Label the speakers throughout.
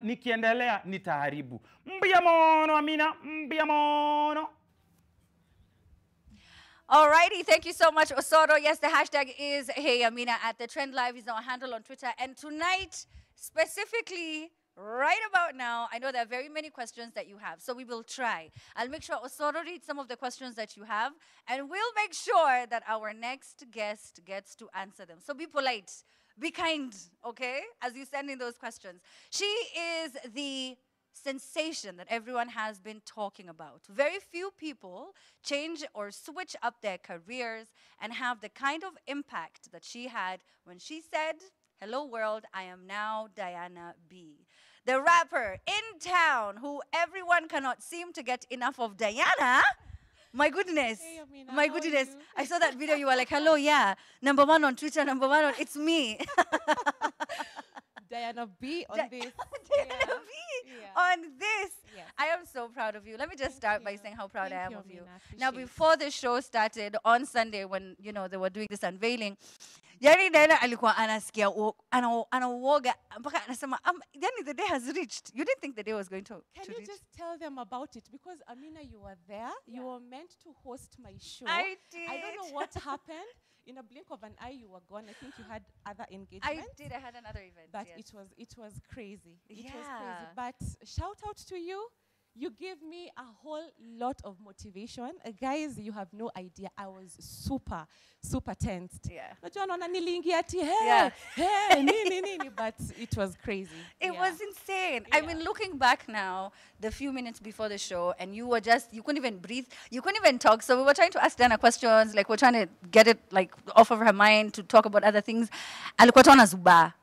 Speaker 1: nikiendelea nitaharibu. Mbiamono Amina, mbiamono.
Speaker 2: Alrighty, thank you so much, Osoro. Yes, the hashtag is Hey Amina at the Trend Live is our handle on Twitter. And tonight, specifically, right about now, I know there are very many questions that you have, so we will try. I'll make sure Osoro reads some of the questions that you have, and we'll make sure that our next guest gets to answer them. So be polite, be kind, okay, as you send in those questions. She is the sensation that everyone has been talking about. Very few people change or switch up their careers and have the kind of impact that she had when she said, "Hello world, I am now Diana B." The rapper in town who everyone cannot seem to get enough of. Diana, my goodness.
Speaker 3: Hey, Amina,
Speaker 2: my
Speaker 3: how are
Speaker 2: goodness.
Speaker 3: you?
Speaker 2: I saw that video, you were like, "Hello, yeah. #1 on Twitter, #1 on, it's me."
Speaker 3: Diana B on this.
Speaker 2: Diana B
Speaker 3: Yeah.
Speaker 2: on this.
Speaker 3: Yes.
Speaker 2: I am so proud of you. Let me just start by
Speaker 3: you.
Speaker 2: saying how proud I
Speaker 3: Thank
Speaker 2: am of you.
Speaker 3: Amina.
Speaker 2: Now,
Speaker 3: Appreciate
Speaker 2: before the show started on Sunday, when they were doing this unveiling, yani Diana alikuwa anasikia anawoga mpaka anasema yani the day has reached. You didn't think the day was going to
Speaker 3: Can you
Speaker 2: reach?
Speaker 3: just tell them about it? Because Amina, you were there. You were meant to host my show.
Speaker 2: I did.
Speaker 3: I don't know what happened. In a blink of an eye, you were gone. I think you had other engagements.
Speaker 2: I did. I had another event.
Speaker 3: But
Speaker 2: yes.
Speaker 3: it was crazy. It was
Speaker 2: Yeah.
Speaker 3: crazy. But shout out to you. You gave me a whole lot of motivation. Guys, you have no idea. I was super, super tensed.
Speaker 2: Yeah.
Speaker 3: Najua naona niliingia ati,
Speaker 2: Yeah.
Speaker 3: hey, nini, but it was crazy.
Speaker 2: It
Speaker 3: Yeah.
Speaker 2: was insane. I mean, looking back now, the few minutes before the show, and you couldn't even breathe, you couldn't even talk. So we were trying to ask Dana questions, like we're trying to get it like off of her mind to talk about other things. Alikuwa tu anazuba.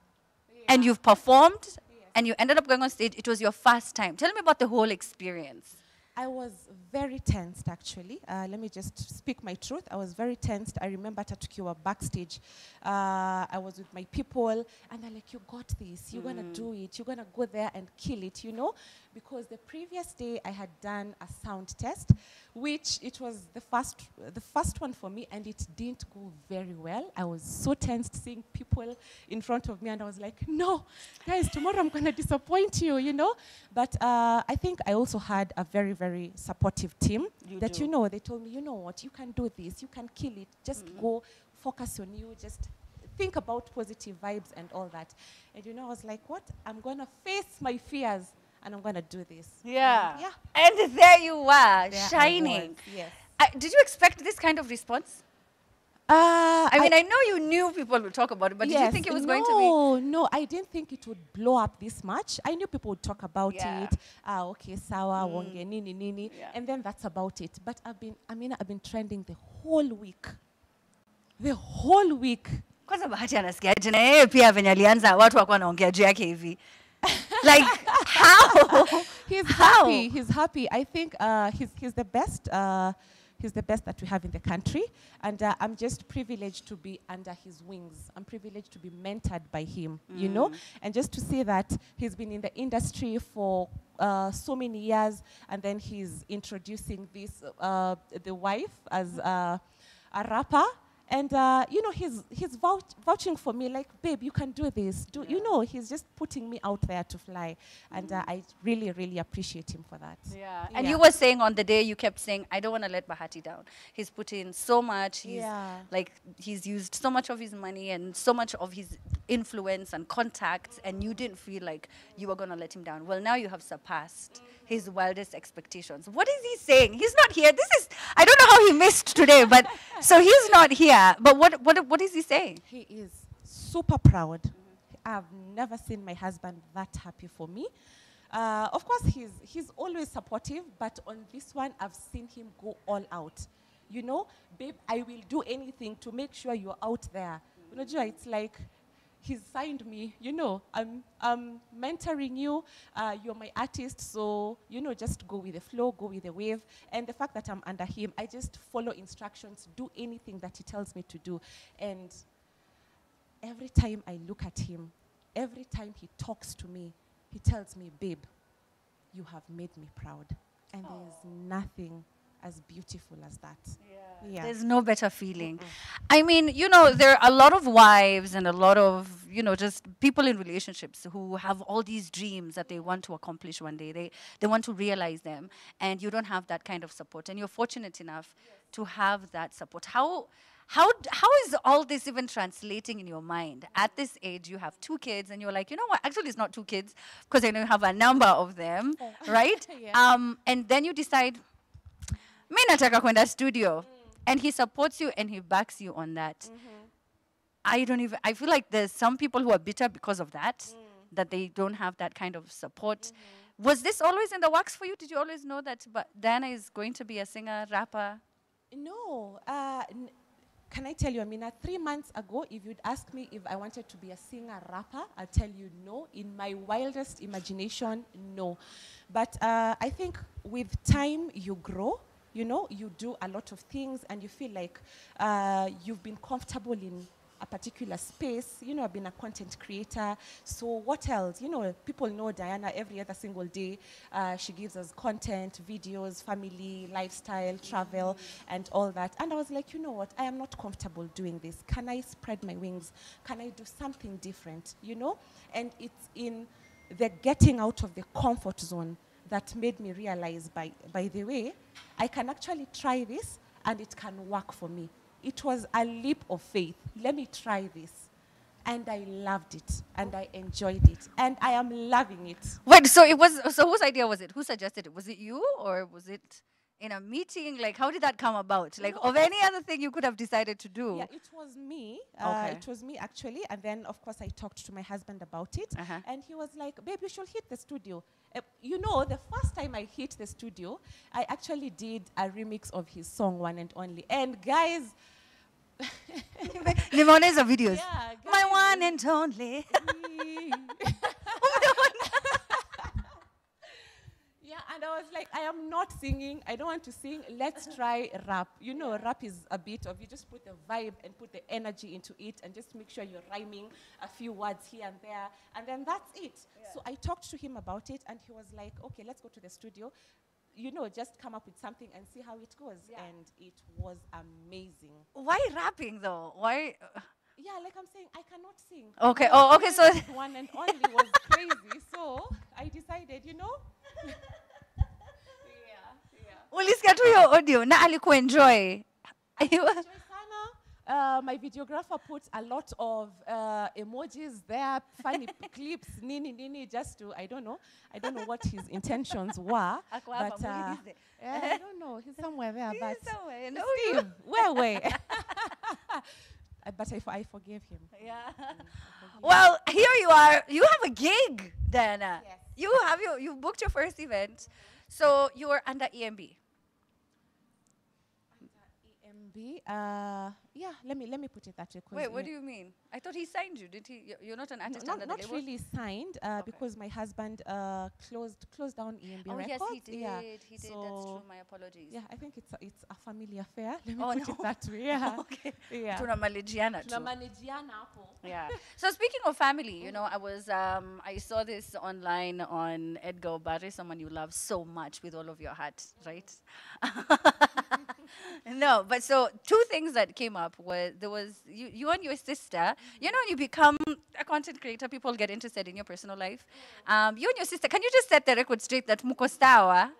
Speaker 2: And you've performed, and you ended up going on stage. It was your first time. Tell me about the whole experience.
Speaker 3: I was very tensed, actually. Let me just speak my truth. I was very tensed. I remember Tatukiwa backstage. I was with my people, and they're like, "You got this. You're going to do it. You're going to go there and kill it," you know? Because the previous day, I had done a sound test, which it was the first one for me, and it didn't go very well. I was so tensed seeing people in front of me, and I was like, "No, guys, tomorrow I'm going to disappoint you," you know? But I think I also had a very, very supportive team they told me, "You know what, you can do this, you can kill it, just go focus on you, just think about positive vibes and all that." And I was like, what? I'm going to face my fears and I'm going to do this.
Speaker 2: Yeah.
Speaker 3: And,
Speaker 2: And there you were,
Speaker 3: there I
Speaker 2: shining.
Speaker 3: was, yes.
Speaker 2: Did you expect this kind of response? I mean, I know you knew people would talk about it, but did you think it was going to be?
Speaker 3: No, I didn't think it would blow up this much. I knew people would talk about it. Okay, sawa, wonge, nini.
Speaker 2: Yeah.
Speaker 3: And then that's about it. But I've been trending the whole week. The whole week.
Speaker 2: Kwanza Bahati anasikiaje na yeye pia venye alianza watu wako wanaongea juu yake hivi. Like how?
Speaker 3: He's happy. He's happy. I think he's the best. He's the best that we have in the country, and I'm just privileged to be under his wings. I'm privileged to be mentored by him, you know, and just to see that he's been in the industry for so many years, and then he's introducing this the wife as a rapper. And he's vouching for me, like, "Babe, you can do this." He's just putting me out there to fly, and I really, really appreciate him for that.
Speaker 2: Yeah. And you were saying on the day, you kept saying, "I don't want to let Bahati down. He's put in so much. He's used so much of his money and so much of his influence and contacts, and you didn't feel like you were going to let him down." Well, now you have surpassed his wildest expectations. What is he saying? He's not here. I don't know how he missed today, but so he's not here. But what is he saying?
Speaker 3: He is super proud. I've never seen my husband that happy for me. Of course, he's always supportive, but on this one, I've seen him go all out. You know, "Babe, I will do anything to make sure you're out there." It's like, he's signed me, I'm mentoring you, you're my artist, so, just go with the flow, go with the wave. And the fact that I'm under him, I just follow instructions, do anything that he tells me to do. And every time I look at him, every time he talks to me, he tells me, "Babe, you have made me proud." And there's nothing as beautiful as that. Yeah.
Speaker 2: There's no better feeling. I mean, you know, there are a lot of wives and a lot of, you know, just people in relationships who have all these dreams that they want to accomplish one day. They want to realize them, and you don't have that kind of support. And you're fortunate enough to have that support. How is all this even translating in your mind? At this age, you have 2 kids, and you're like, you know what? Actually, it's not 2 kids, because I know you have a number of them, right? And then you decide, mi nataka kwenda studio. And he supports you and he backs you on that. I feel like there's some people who are bitter because of that, that they don't have that kind of support. Was this always in the works for you? Did you always know that Diana is going to be a singer, rapper?
Speaker 3: No. Can I tell you, Amina, 3 months ago, if you'd ask me if I wanted to be a singer, rapper, I'll tell you no. In my wildest imagination, no. But I think with time, you grow. You know, you do a lot of things and you feel like you've been comfortable in a particular space. You know, I've been a content creator. So what else? You know, people know Diana every other single day. She gives us content, videos, family, lifestyle, travel, and all that. And I was like, you know what? I am not comfortable doing this. Can I spread my wings? Can I do something different? You know? And it's in the getting out of the comfort zone that made me realize, by the way, I can actually try this and it can work for me. It was a leap of faith. Let me try this. And I loved it and I enjoyed it and I am loving it.
Speaker 2: Wait, so whose idea was it? Who suggested it? Was it you or was it in a meeting? Like, how did that come about? Like, of any other thing you could have decided to do?
Speaker 3: Yeah, it was me.
Speaker 2: Okay.
Speaker 3: It was me, actually. And then, of course, I talked to my husband about it. And he was like, babe, you should hit the studio. You know, the first time I hit the studio, I actually did a remix of his song, One and Only. And guys...
Speaker 2: Limoneza videos.
Speaker 3: Yeah,
Speaker 2: my one and only.
Speaker 3: Yeah, and I was like, I am not singing. I don't want to sing. Let's try rap. You know, rap is a bit of, you just put the vibe and put the energy into it and just make sure you're rhyming a few words here and there. And then that's it. Yeah. So I talked to him about it and he was like, okay, let's go to the studio. You know, just come up with something and see how it goes. Yeah. And it was amazing.
Speaker 2: Why rapping though? Why?
Speaker 3: Yeah, like I'm saying, I cannot sing.
Speaker 2: Okay. Oh, okay. So
Speaker 3: One and Only was crazy. So I decided, you know.
Speaker 2: ulisikia tu hiyo audio na alikuenjoy.
Speaker 3: My videographer put a lot of emojis there, funny clips, nini, just to, I don't know what his intentions were. But I don't know, he's somewhere there. But
Speaker 2: somewhere,
Speaker 3: Steve, where? But I forgave him.
Speaker 2: Yeah. Well, here you are. You have a gig, Diana. Yes. You booked your first event. So you were under EMB.
Speaker 3: Yeah, let me put it that way.
Speaker 2: Wait, what do you mean? I thought he signed you. Did he? You're not an artist under the label?
Speaker 3: Not really signed, because my husband closed down EMB Records.
Speaker 2: Yes, he did.
Speaker 3: Yeah.
Speaker 2: He did. That's true. My apologies.
Speaker 3: Yeah, I think it's a family affair. Let me put it that way. Yeah.
Speaker 2: Okay.
Speaker 3: Yeah.
Speaker 2: Tunamalijiana too. Yeah. So speaking of family, you know, I saw this online on Edgar Obare, someone you love so much with all of your heart, right? No, but so 2 things that came up were there was you and your sister. You know, when you become a content creator, people get interested in your personal life. You and your sister, can you just set the record straight that muko sawa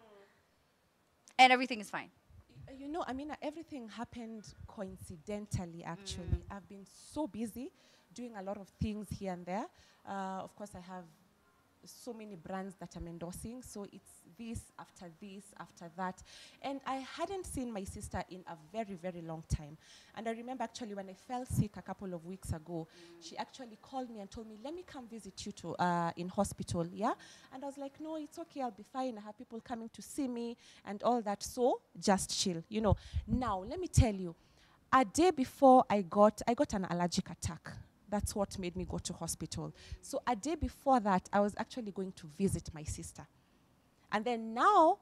Speaker 2: and everything is fine?
Speaker 3: You know, I mean, everything happened coincidentally, actually. I've been so busy doing a lot of things here and there. Of course, I have so many brands that I'm endorsing, so it's this, after that. And I hadn't seen my sister in a very, very long time. And I remember actually when I fell sick a couple of weeks ago, she actually called me and told me, let me come visit you in hospital, yeah? And I was like, no, it's okay, I'll be fine. I have people coming to see me and all that, so just chill, you know. Now, let me tell you, a day before I got an allergic attack. That's what made me go to hospital. So a day before that, I was actually going to visit my sister. And then now,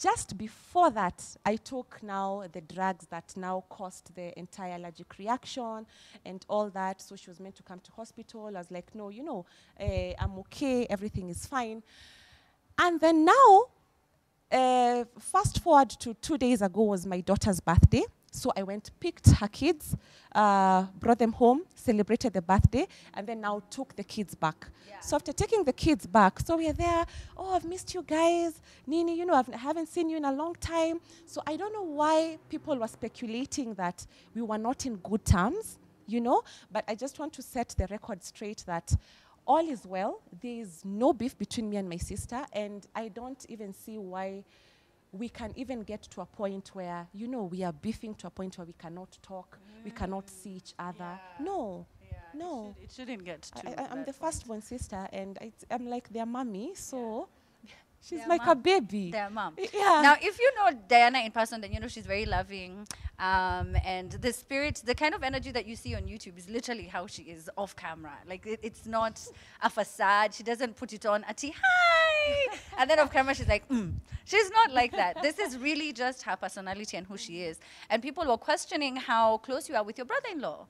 Speaker 3: just before that, I took now the drugs that now caused the entire allergic reaction and all that. So she was meant to come to hospital. I was like, no, you know, I'm okay, everything is fine. And then now, fast forward to 2 days ago was my daughter's birthday. So I went, picked her kids, brought them home, celebrated the birthday, and then now took the kids back.
Speaker 2: Yeah.
Speaker 3: So after taking the kids back, so we're there, oh, I've missed you guys. Nini, you know, I haven't seen you in a long time. So I don't know why people were speculating that we were not in good terms, you know, but I just want to set the record straight that all is well. There is no beef between me and my sister, and I don't even see why we can even get to a point where, you know, we are beefing to a point where we cannot talk, we cannot see each other.
Speaker 2: Yeah.
Speaker 3: No,
Speaker 2: Yeah,
Speaker 3: no.
Speaker 2: it shouldn't get to
Speaker 3: I'm
Speaker 2: that
Speaker 3: the
Speaker 2: point.
Speaker 3: firstborn sister, and I'm like their mommy, so she's
Speaker 2: Their
Speaker 3: like a
Speaker 2: mom.
Speaker 3: baby.
Speaker 2: Their mom.
Speaker 3: Yeah.
Speaker 2: Now, if you know Diana in person, then you know she's very loving. And the spirit, the kind of energy that you see on YouTube is literally how she is off camera. Like, it's not a facade. She doesn't put it on, Ati, hi! And then off camera, she's like, She's not like that. This is really just her personality and who she is. And people were questioning how close you are with your brother-in-law.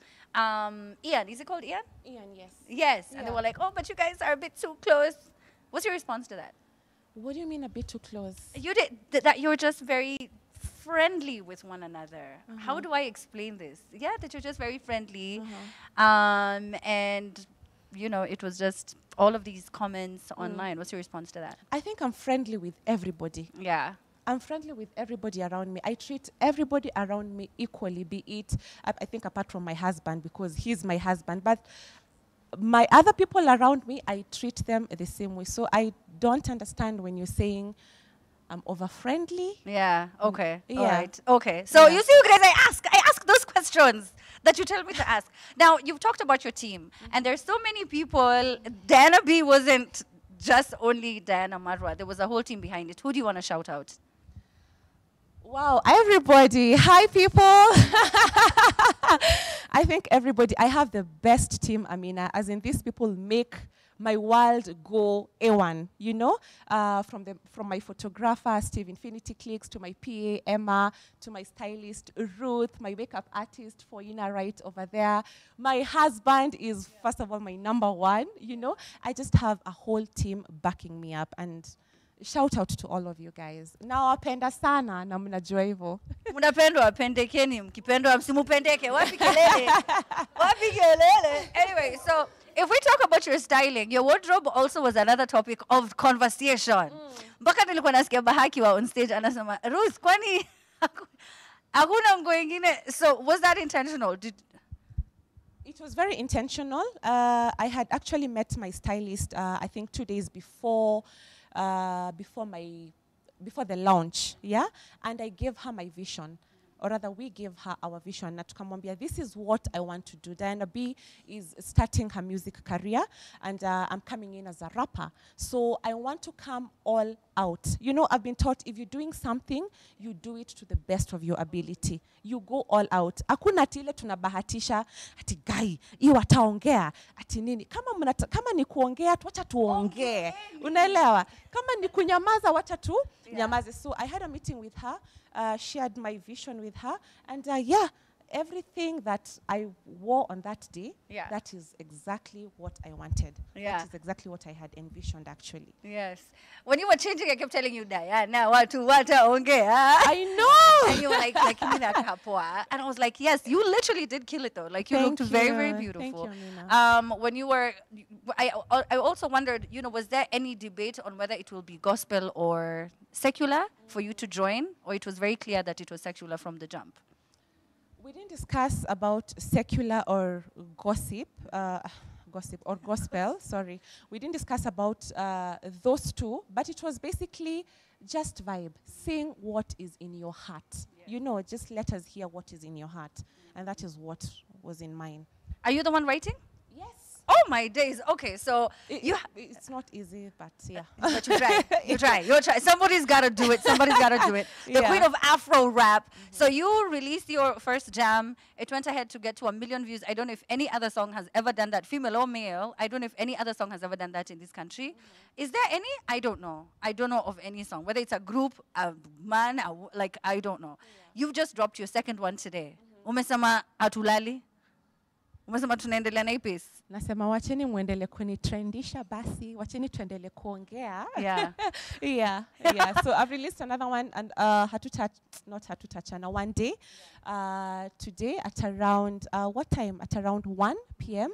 Speaker 2: Ian, is it called Ian?
Speaker 3: Ian, yes.
Speaker 2: Yes. And they
Speaker 3: Yeah.
Speaker 2: were like, oh, but you guys are a bit too close. What's your response to that?
Speaker 3: What do you mean a bit too close?
Speaker 2: You did that you're just very friendly with one another. How do I explain this? Yeah, that you're just very friendly. And you know, it was just all of these comments online. What's your response to that?
Speaker 3: I think I'm friendly with everybody.
Speaker 2: Yeah.
Speaker 3: I'm friendly with everybody around me. I treat everybody around me equally, be it, I think apart from my husband, because he's my husband. But my other people around me, I treat them the same way. So I don't understand when you're saying I'm over-friendly.
Speaker 2: Yeah. Okay.
Speaker 3: Yeah.
Speaker 2: All right. Okay. So
Speaker 3: Yeah.
Speaker 2: you see, you guys, I ask those questions that you tell me to ask. Now, you've talked about your team, and there's so many people. Diana B wasn't just only Diana Marua. There was a whole team behind it. Who do you want to shout out?
Speaker 3: Wow, everybody. Hi, people. I think everybody, I have the best team, Amina, as in these people make my world go A1, you know? From my photographer, Steve Infinity Clicks, to my PA, Emma, to my stylist, Ruth, my makeup artist, Foyina, right over there. My husband is, first of all, my number one, you know? I just have a whole team backing me up, and shout out to all of you guys. Nawapenda sana na mnajua hivyo.
Speaker 2: Mnapendwa, pendekeni, mkipendwa, msimupendeke. Wapi kelele? Wapi kelele? Anyway, so if we talk about your styling, your wardrobe also was another topic of conversation. Mpaka nilikuwa nasikia Bahaki wa on stage anasema, Ruth, kwani hakuna nguo ingine? So was that intentional?
Speaker 3: It was very intentional. I had actually met my stylist, I think 2 days before the launch, yeah? And I gave her my vision, or rather we gave her our vision. Na tukamwambia, this is what I want to do. Diana B is starting her music career, and I'm coming in as a rapper. So I want to come all out. You know, I've been taught if you're doing something, you do it to the best of your ability. You go all out. Hakuna ati ile tunabahatisha, ati gai, hii wataongea, ati nini. Kama ni kuongea, wacha tuongee. Unaelewa? Kama ni kunyamaza, wacha tu nyamaze. So I had a meeting with her, shared my vision with her, and yeah, everything that I wore on that day, that is exactly what I wanted.
Speaker 2: Yeah.
Speaker 3: That is exactly what I had envisioned, actually.
Speaker 2: Yes. When you were changing, I kept telling you, Diana, watu wataongea.
Speaker 3: I know!
Speaker 2: And you were like and I was like, yes, you literally did kill it though. Like you looked very, very beautiful.
Speaker 3: Thank you, Amina.
Speaker 2: When you were, I also wondered, you know, was there any debate on whether it will be gospel or secular for you to join, or it was very clear that it was secular from the jump?
Speaker 3: We didn't discuss about secular or gossip or gospel, sorry. We didn't discuss about those two, but it was basically just vibe. Sing what is in your heart. Yeah. You know, just let us hear what is in your heart. And that is what was in mine.
Speaker 2: Are you the one writing?
Speaker 3: Yes.
Speaker 2: Oh my days. Okay, so
Speaker 3: it's not easy, but yeah.
Speaker 2: But you try. You try. Somebody's got to do it. The queen of Afro rap. So you released your first jam. It went ahead to get to 1 million views. I don't know if any other song has ever done that, female or male. I don't know if any other song has ever done that in this country. Is there any? I don't know. I don't know of any song. Whether it's a group, a man, like, I don't know. You've just dropped your second one today. Umesema atulali. Umesema tunaendelea na hii pace.
Speaker 3: Nasema wacheni muendele kunitrendisha basi, wacheni tuendele kuongea.
Speaker 2: Yeah.
Speaker 3: Yeah. So I've released another one, and not Hatutachana, one day. Today at around, what time? At around 1 p.m.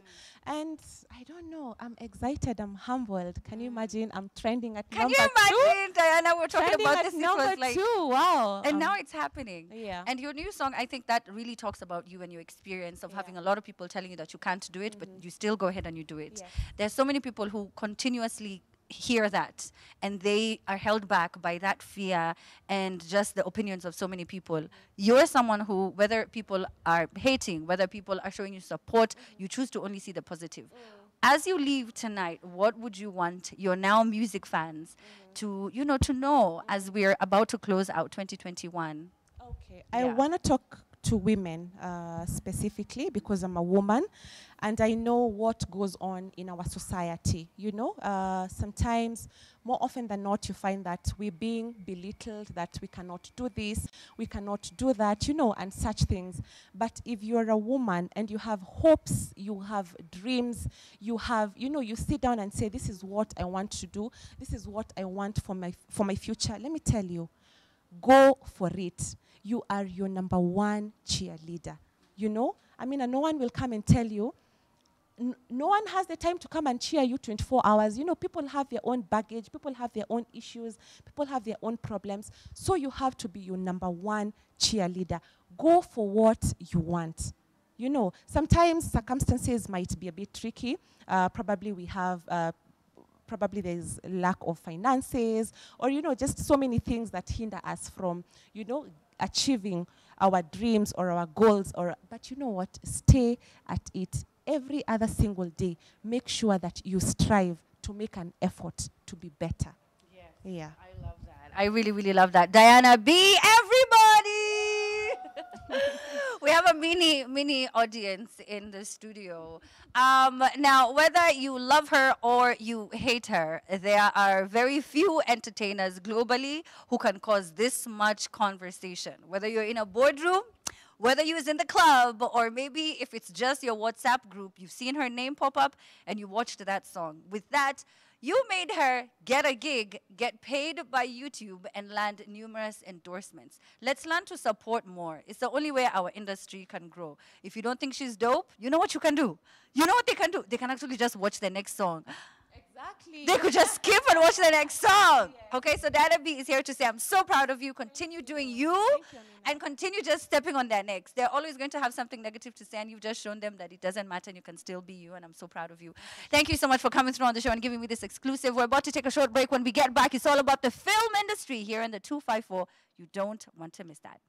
Speaker 3: And I don't know, I'm excited, I'm humbled. Can you imagine? I'm trending at number 2.
Speaker 2: Can you imagine, Diana? We're talking
Speaker 3: Trending
Speaker 2: about
Speaker 3: at
Speaker 2: this. This
Speaker 3: number
Speaker 2: was like
Speaker 3: 2, wow.
Speaker 2: And now it's happening.
Speaker 3: Yeah.
Speaker 2: And your new song, I think that really talks about you and your experience of having a lot of people telling you that you can't do it, but you still go ahead and you do it.
Speaker 3: Yes.
Speaker 2: There's so many people who continuously hear that, and they are held back by that fear and just the opinions of so many people. You're someone who, whether people are hating, whether people are showing you support, you choose to only see the positive. As you leave tonight, what would you want your now music fans to, to know as we're about to close out 2021?
Speaker 3: Okay, I want to talk to women specifically because I'm a woman and I know what goes on in our society. Sometimes, more often than not, you find that we're being belittled, that we cannot do this, we cannot do that, and such things. But if you're a woman and you have hopes, you have dreams, you sit down and say, this is what I want to do, this is what I want for my future, let me tell you, go for it. You are your number 1 cheerleader. And no one will come and tell you. No one has the time to come and cheer you 24 hours. People have their own baggage. People have their own issues. People have their own problems. So you have to be your number 1 cheerleader. Go for what you want. Sometimes circumstances might be a bit tricky. Probably we have... Probably there's lack of finances or, just so many things that hinder us from, achieving our dreams or our goals. But you know what? Stay at it every other single day. Make sure that you strive to make an effort to be better.
Speaker 2: Yes.
Speaker 3: Yeah.
Speaker 2: I love that. I really, really love that. Diana B, everybody! We have a mini audience in the studio. Now, whether you love her or you hate her, there are very few entertainers globally who can cause this much conversation. Whether you're in a boardroom, whether you're in the club, or maybe if it's just your WhatsApp group, you've seen her name pop up and you watched that song. With that, you made her get a gig, get paid by YouTube, and land numerous endorsements. Let's learn to support more. It's the only way our industry can grow. If you don't think she's dope, you know what you can do? You know what they can do? They can actually just watch the next song.
Speaker 3: Exactly.
Speaker 2: They could just skip and watch the next song. Okay, so Diana B is here to say, I'm so proud of you. Continue doing you and continue just stepping on their necks. They're always going to have something negative to say, and you've just shown them that it doesn't matter and you can still be you, and I'm so proud of you. Thank you so much for coming through on the show and giving me this exclusive. We're about to take a short break. When we get back, it's all about the film industry here in the 254. You don't want to miss that.